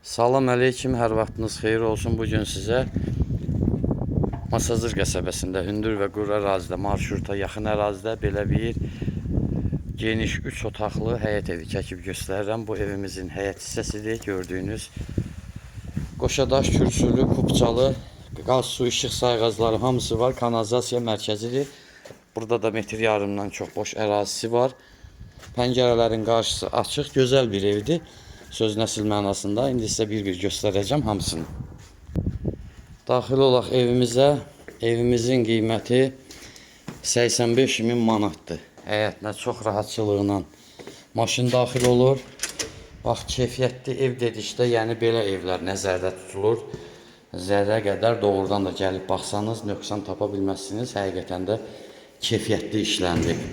Salam əleykum, hər vaxtınız xeyir olsun. Bugün sizə Masazır qəsəbəsində, hündür və quru ərazidə, marşruta yaxın ərazidə belə bir geniş 3 otaqlı həyət evi çəkib göstərirəm. Bu evimizin həyət hissəsidir. Gördüyünüz qoşadaş, kürsülü, kupçalı, qaz, su, işıq sayğacları hamısı var. Kanalizasiya mərkəzidir. Burada da metr yarımdan çox boş ərazisi var. Pəncərələrin qarşısı açıq, gözəl bir evdir. Söz nəsil mənasında. İndi sizə bir-bir göstərəcəm hamısını. Daxil olaq evimizə. Evimizin qiyməti 85.000 manatdır. Həyətinə çox rahatçılığına maşın daxil olur. Bax, keyfiyyətli ev dedikdə, yəni belə evlər nəzərdə tutulur. Zərrə qədər doğrudan da gəlib baxsanız, nöqsan tapa bilməzsiniz. Həqiqətən də keyfiyyətli işləndir.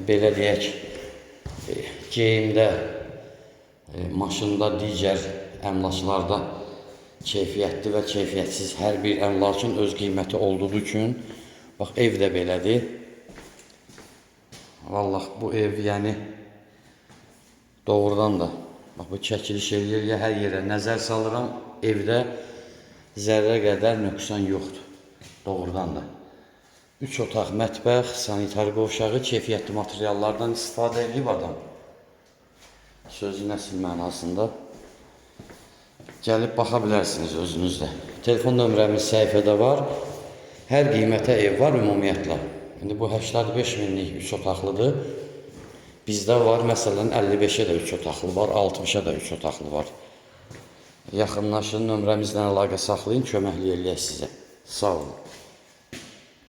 Belə deyək, geyimdə, maşında, digər əmlaklarda keyfiyyətli və keyfiyyətsiz hər bir əmlakın öz qiyməti olduğu üçün, bax, ev də belədir. Vallahi bu ev, yəni, doğrudan da, bax, bu çəkiliş eləyir, hər yerə nəzər salıram, evdə zərrə qədər nöqsan yoxdur, doğrudan da. 3 otaq, mətbəx, sanitar qovşağı, keyfiyyətli materiallardan istifadə edib adam. Sözü nəsil mənasında gəlib baxa bilərsiniz özünüzdə. Telefon nömrəmiz səhifədə var. Hər qiymətə ev var ümumiyyətlə. İndi bu 85 minlik 3 otaqlıdır. Bizdə var, məsələn, 55-ə də 3 otaqlı var, 60-a da 3 otaqlı var. Yaxınlaşın, nömrəmizlə əlaqə saxlayın, köməkli eləyək sizə. Sağ olun.